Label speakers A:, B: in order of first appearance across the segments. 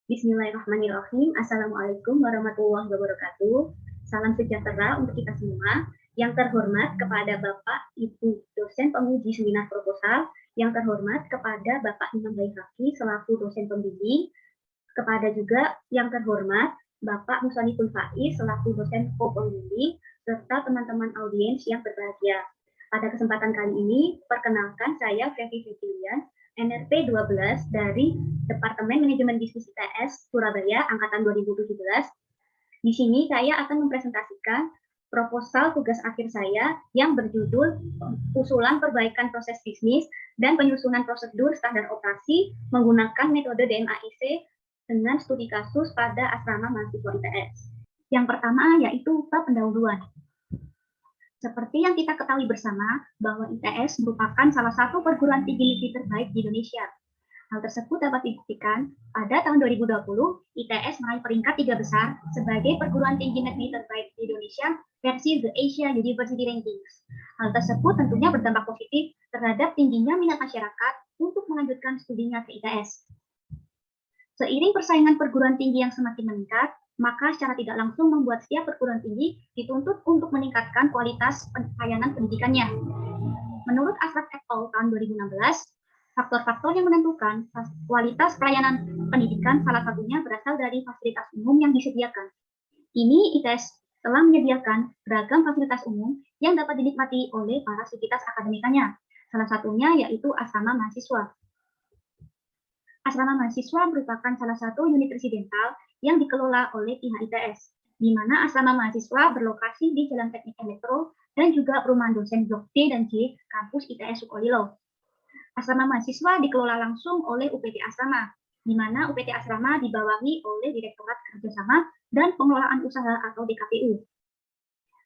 A: Bismillahirrahmanirrahim. Assalamualaikum warahmatullahi wabarakatuh. Salam sejahtera untuk kita semua. Yang terhormat kepada Bapak Ibu dosen penguji seminar proposal, yang terhormat kepada Bapak Imam Baikaki selaku dosen pembimbing, kepada juga yang terhormat Bapak Musaniful Faiz selaku dosen co-pembimbing, serta teman-teman audiens yang berbahagia. Pada kesempatan kali ini, perkenalkan saya Fevi Fitilian, NRP 12 dari Departemen Manajemen Bisnis ITS Surabaya angkatan 2017. Di sini saya akan mempresentasikan proposal tugas akhir saya yang berjudul usulan perbaikan proses bisnis dan penyusunan prosedur standar operasi menggunakan metode DMAIC dengan studi kasus pada asrama mahasiswa ITS. Yang pertama yaitu bab pendahuluan. Seperti yang kita ketahui bersama, bahwa ITS merupakan salah satu perguruan tinggi negeri terbaik di Indonesia. Hal tersebut dapat dibuktikan pada tahun 2020, ITS meraih peringkat 3 besar sebagai perguruan tinggi negeri terbaik di Indonesia versi The Asia University Rankings. Hal tersebut tentunya berdampak positif terhadap tingginya minat masyarakat untuk melanjutkan studinya ke ITS. Seiring persaingan perguruan tinggi yang semakin meningkat, maka secara tidak langsung membuat setiap perguruan tinggi dituntut untuk meningkatkan kualitas pelayanan pendidikannya. Menurut Ashraf et al. Tahun 2016, faktor-faktor yang menentukan kualitas pelayanan pendidikan salah satunya berasal dari fasilitas umum yang disediakan. Ini ITS telah menyediakan beragam fasilitas umum yang dapat dinikmati oleh para sivitas akademikanya. Salah satunya yaitu asrama mahasiswa. Asrama mahasiswa merupakan salah satu unit residental yang dikelola oleh pihak ITS, di mana asrama mahasiswa berlokasi di Jalan Teknik Elektro dan juga perumahan dosen Blok D dan J kampus ITS Sukolilo. Asrama mahasiswa dikelola langsung oleh UPT Asrama, di mana UPT Asrama dibawahi oleh Direktorat Kerjasama dan Pengelolaan Usaha atau DKPU.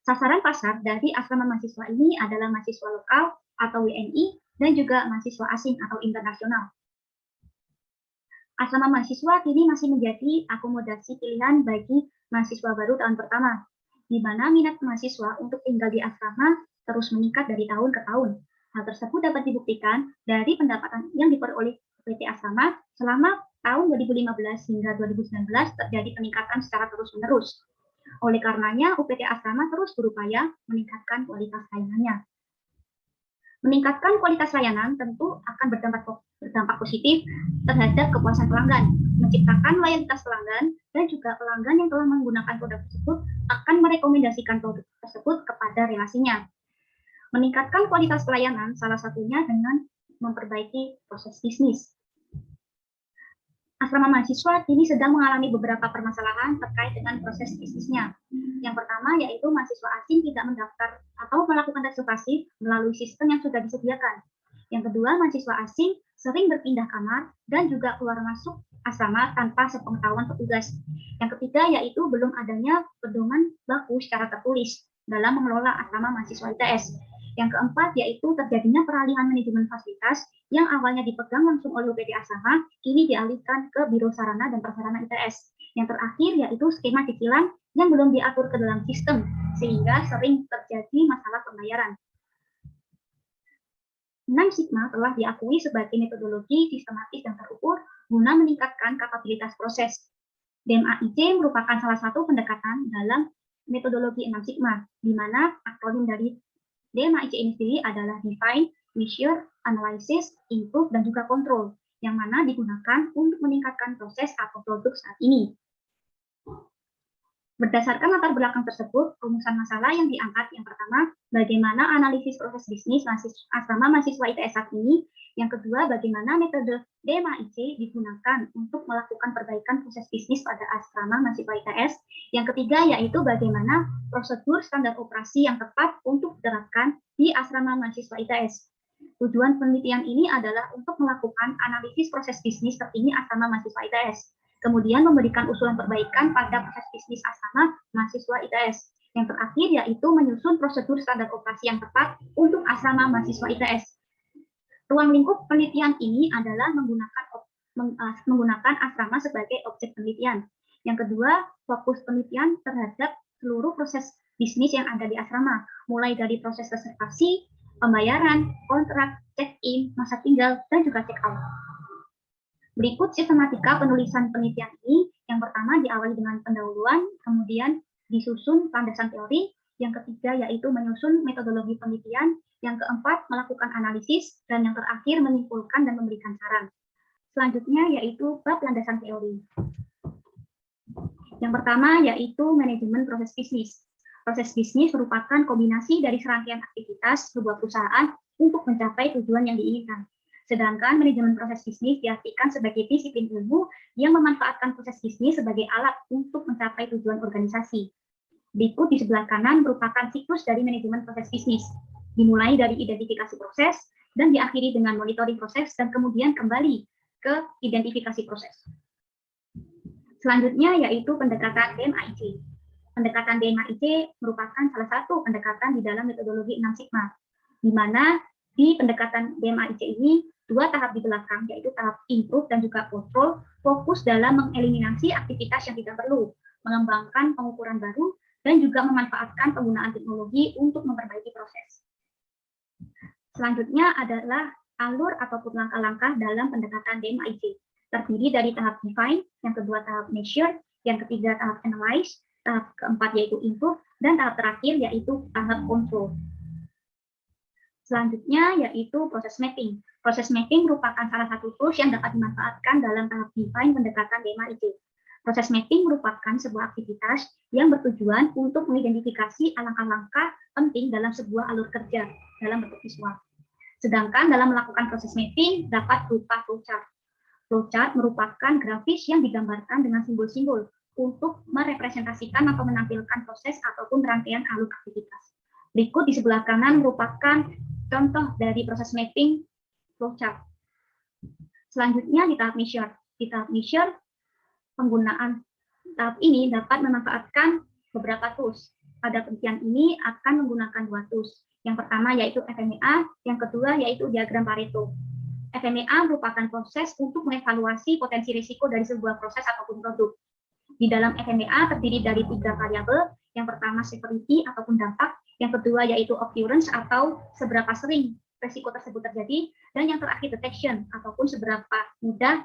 A: Sasaran pasar dari asrama mahasiswa ini adalah mahasiswa lokal atau WNI dan juga mahasiswa asing atau internasional. Asrama mahasiswa kini masih menjadi akomodasi pilihan bagi mahasiswa baru tahun pertama, di mana minat mahasiswa untuk tinggal di asrama terus meningkat dari tahun ke tahun. Hal tersebut dapat dibuktikan dari pendapatan yang diperoleh UPT Asrama selama tahun 2015 hingga 2019 terjadi peningkatan secara terus-menerus. Oleh karenanya, UPT Asrama terus berupaya meningkatkan kualitas layanannya. Meningkatkan kualitas layanan tentu akan berdampak positif terhadap kepuasan pelanggan, menciptakan loyalitas pelanggan, dan juga pelanggan yang telah menggunakan produk tersebut akan merekomendasikan produk tersebut kepada relasinya. Meningkatkan kualitas pelayanan salah satunya dengan memperbaiki proses bisnis. Asrama mahasiswa kini sedang mengalami beberapa permasalahan terkait dengan proses bisnisnya. Yang pertama yaitu mahasiswa asing tidak mendaftar atau melakukan reservasi melalui sistem yang sudah disediakan. Yang kedua, mahasiswa asing sering berpindah kamar dan juga keluar masuk asrama tanpa sepengetahuan petugas. Yang ketiga yaitu belum adanya pedoman baku secara tertulis dalam mengelola asrama mahasiswa ITS. Yang keempat yaitu terjadinya peralihan manajemen fasilitas yang awalnya dipegang langsung oleh UPT Asrama, kini dialihkan ke Biro Sarana dan Prasarana ITS. Yang terakhir yaitu skema cicilan yang belum diatur ke dalam sistem, sehingga sering terjadi masalah pembayaran. 6 Sigma telah diakui sebagai metodologi sistematis dan terukur guna meningkatkan kapabilitas proses. DMAIC merupakan salah satu pendekatan dalam metodologi 6 Sigma, di mana akronim dari DMAIC ini sendiri adalah Define, Measure, Analysis, Improve, dan juga Control, yang mana digunakan untuk meningkatkan proses atau produk saat ini. Berdasarkan latar belakang tersebut, rumusan masalah yang diangkat yang pertama, bagaimana analisis proses bisnis asrama mahasiswa ITS saat ini. Yang kedua, bagaimana metode DMAIC digunakan untuk melakukan perbaikan proses bisnis pada asrama mahasiswa ITS. Yang ketiga, yaitu bagaimana prosedur standar operasi yang tepat untuk diterapkan di asrama mahasiswa ITS. Tujuan penelitian ini adalah untuk melakukan analisis proses bisnis terkini asrama mahasiswa ITS. Kemudian memberikan usulan perbaikan pada proses bisnis asrama mahasiswa ITS. Yang terakhir yaitu menyusun prosedur standar operasi yang tepat untuk asrama mahasiswa ITS. Ruang lingkup penelitian ini adalah menggunakan asrama sebagai objek penelitian. Yang kedua, fokus penelitian terhadap seluruh proses bisnis yang ada di asrama, mulai dari proses reservasi, pembayaran, kontrak, check-in, masa tinggal, dan juga check-out. Berikut sistematika penulisan penelitian ini. Yang pertama diawali dengan pendahuluan, kemudian disusun landasan teori, yang ketiga yaitu menyusun metodologi penelitian, yang keempat melakukan analisis, dan yang terakhir menyimpulkan dan memberikan saran. Selanjutnya yaitu bab landasan teori. Yang pertama yaitu manajemen proses bisnis. Proses bisnis merupakan kombinasi dari serangkaian aktivitas sebuah perusahaan untuk mencapai tujuan yang diinginkan. Sedangkan manajemen proses bisnis diartikan sebagai disiplin ilmu yang memanfaatkan proses bisnis sebagai alat untuk mencapai tujuan organisasi. Berikut di sebelah kanan merupakan siklus dari manajemen proses bisnis, dimulai dari identifikasi proses dan diakhiri dengan monitoring proses dan kemudian kembali ke identifikasi proses. Selanjutnya yaitu pendekatan DMAIC. Pendekatan DMAIC merupakan salah satu pendekatan di dalam metodologi 6 Sigma, di mana di pendekatan DMAIC ini dua tahap di belakang, yaitu tahap improve dan juga control, fokus dalam mengeliminasi aktivitas yang tidak perlu, mengembangkan pengukuran baru, dan juga memanfaatkan penggunaan teknologi untuk memperbaiki proses. Selanjutnya adalah alur ataupun langkah-langkah dalam pendekatan DMAIC. Terdiri dari tahap define, yang kedua tahap measure, yang ketiga tahap analyze, tahap keempat yaitu improve, dan tahap terakhir yaitu tahap control. Selanjutnya yaitu proses mapping. Proses mapping merupakan salah satu tools yang dapat dimanfaatkan dalam tahap define pendekatan DMAIC. Proses mapping merupakan sebuah aktivitas yang bertujuan untuk mengidentifikasi langkah-langkah penting dalam sebuah alur kerja dalam bentuk visual. Sedangkan dalam melakukan proses mapping dapat berupa flowchart. Flowchart merupakan grafis yang digambarkan dengan simbol-simbol untuk merepresentasikan atau menampilkan proses ataupun rangkaian alur aktivitas. Berikut di sebelah kanan merupakan contoh dari proses mapping flowchart. Selanjutnya di tahap measure. Di tahap measure, penggunaan tahap ini dapat memanfaatkan beberapa tools. Pada penelitian ini akan menggunakan dua tools. Yang pertama yaitu FMEA, yang kedua yaitu diagram Pareto. FMEA merupakan proses untuk mengevaluasi potensi risiko dari sebuah proses ataupun produk. Di dalam FMEA terdiri dari 3 variabel. Yang pertama severity ataupun dampak, yang kedua yaitu occurrence atau seberapa sering risiko tersebut terjadi, dan yang terakhir detection ataupun seberapa mudah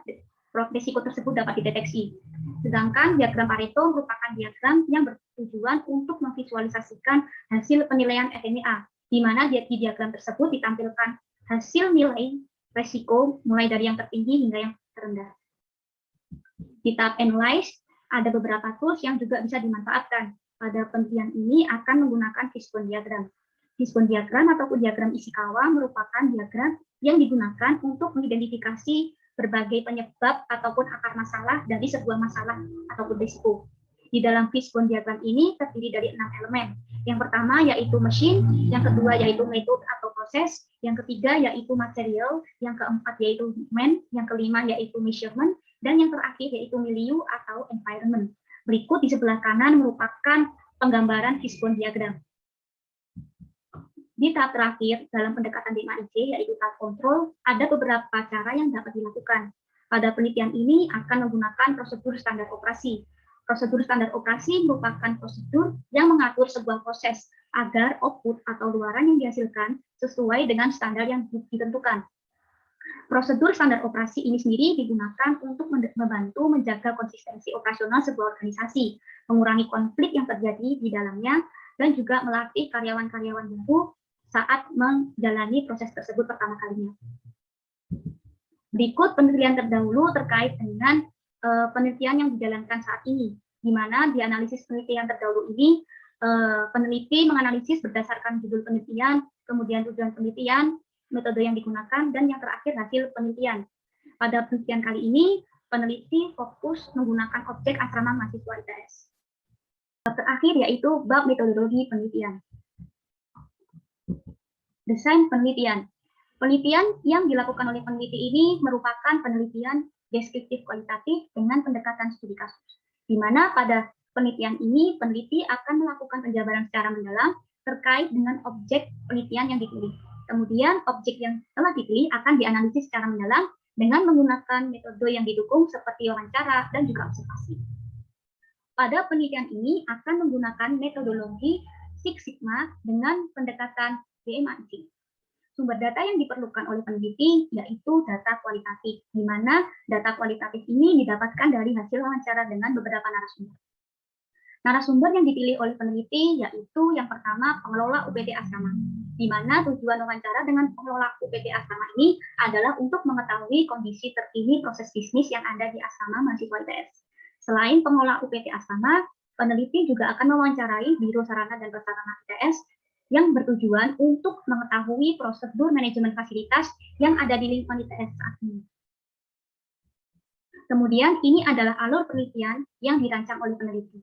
A: risiko tersebut dapat dideteksi. Sedangkan diagram Pareto merupakan diagram yang bertujuan untuk memvisualisasikan hasil penilaian FMEA, di mana di diagram tersebut ditampilkan hasil nilai risiko mulai dari yang tertinggi hingga yang terendah. Di tahap analyze, ada beberapa tools yang juga bisa dimanfaatkan. Pada penelitian ini akan menggunakan fishbone diagram. Fishbone diagram ataupun diagram Ishikawa merupakan diagram yang digunakan untuk mengidentifikasi berbagai penyebab ataupun akar masalah dari sebuah masalah ataupun risiko. Di dalam fishbone diagram ini terdiri dari 6 elemen. Yang pertama yaitu machine, yang kedua yaitu method atau proses, yang ketiga yaitu material, yang keempat yaitu human, yang kelima yaitu measurement, dan yang terakhir yaitu milieu atau environment. Berikut di sebelah kanan merupakan penggambaran fishbone diagram. Di tahap terakhir dalam pendekatan DMAIC yaitu tahap kontrol, ada beberapa cara yang dapat dilakukan. Pada penelitian ini akan menggunakan prosedur standar operasi. Prosedur standar operasi merupakan prosedur yang mengatur sebuah proses agar output atau luaran yang dihasilkan sesuai dengan standar yang ditentukan. Prosedur standar operasi ini sendiri digunakan untuk membantu menjaga konsistensi operasional sebuah organisasi, mengurangi konflik yang terjadi di dalamnya, dan juga melatih karyawan-karyawan baru saat menjalani proses tersebut pertama kalinya. Berikut penelitian terdahulu terkait dengan penelitian yang dijalankan saat ini, di mana di analisis penelitian terdahulu ini, peneliti menganalisis berdasarkan judul penelitian, kemudian tujuan penelitian, metode yang digunakan, dan yang terakhir hasil penelitian. Pada penelitian kali ini, peneliti fokus menggunakan objek asrama mahasiswa ITS. Terakhir yaitu bab metodologi penelitian. Desain penelitian. Penelitian yang dilakukan oleh peneliti ini merupakan penelitian deskriptif kualitatif dengan pendekatan studi kasus, di mana pada penelitian ini peneliti akan melakukan penjabaran secara mendalam terkait dengan objek penelitian yang dipilih. Kemudian objek yang telah dipilih akan dianalisis secara mendalam dengan menggunakan metode yang didukung seperti wawancara dan juga observasi. Pada penelitian ini akan menggunakan metodologi Six Sigma dengan pendekatan DMAIC. sumber data yang diperlukan oleh peneliti yaitu data kualitatif, di mana data kualitatif ini didapatkan dari hasil wawancara dengan beberapa narasumber. Narasumber yang dipilih oleh peneliti yaitu yang pertama pengelola UPT Asrama, di mana tujuan wawancara dengan pengelola UPT Asrama ini adalah untuk mengetahui kondisi terkini proses bisnis yang ada di asrama mahasiswa ITS. Selain pengelola UPT Asrama, peneliti juga akan mewawancarai Biro Sarana dan Prasarana ITS yang bertujuan untuk mengetahui prosedur manajemen fasilitas yang ada di lingkungan ITS saat ini. Kemudian ini adalah alur penelitian yang dirancang oleh peneliti.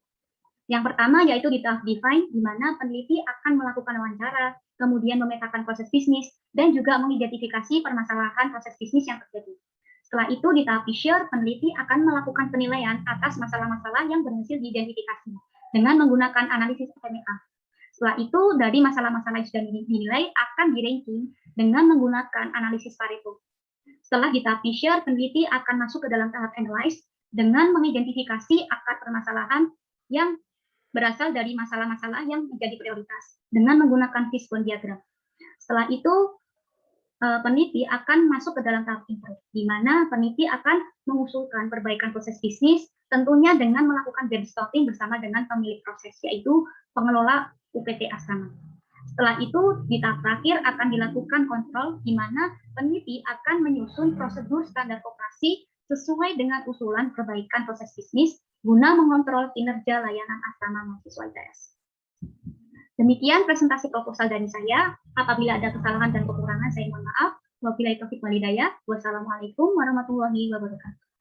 A: Yang pertama yaitu di tahap define, di mana peneliti akan melakukan wawancara, kemudian memetakan proses bisnis, dan juga mengidentifikasi permasalahan proses bisnis yang terjadi. Setelah itu di tahap feature, peneliti akan melakukan penilaian atas masalah-masalah yang berhasil diidentifikasi dengan menggunakan analisis FMEA. Setelah itu dari masalah-masalah yang sudah dinilai akan di-ranking dengan menggunakan analisis Pareto. Setelah di tahap feature, peneliti akan masuk ke dalam tahap analyze dengan mengidentifikasi akar permasalahan yang berasal dari masalah-masalah yang menjadi prioritas dengan menggunakan fishbone diagram. Setelah itu, peneliti akan masuk ke dalam tahap improve, di mana peneliti akan mengusulkan perbaikan proses bisnis, tentunya dengan melakukan brainstorming bersama dengan pemilik proses, yaitu pengelola UPT Asrama. Setelah itu, di tahap terakhir akan dilakukan kontrol, di mana peneliti akan menyusun prosedur standar operasi sesuai dengan usulan perbaikan proses bisnis guna mengontrol kinerja layanan asrama mahasiswa ITS. Demikian presentasi proposal dari saya. Apabila ada kesalahan dan kekurangan, saya mohon maaf. Wabillahi taufiq wal hidayah. Wassalamualaikum warahmatullahi wabarakatuh.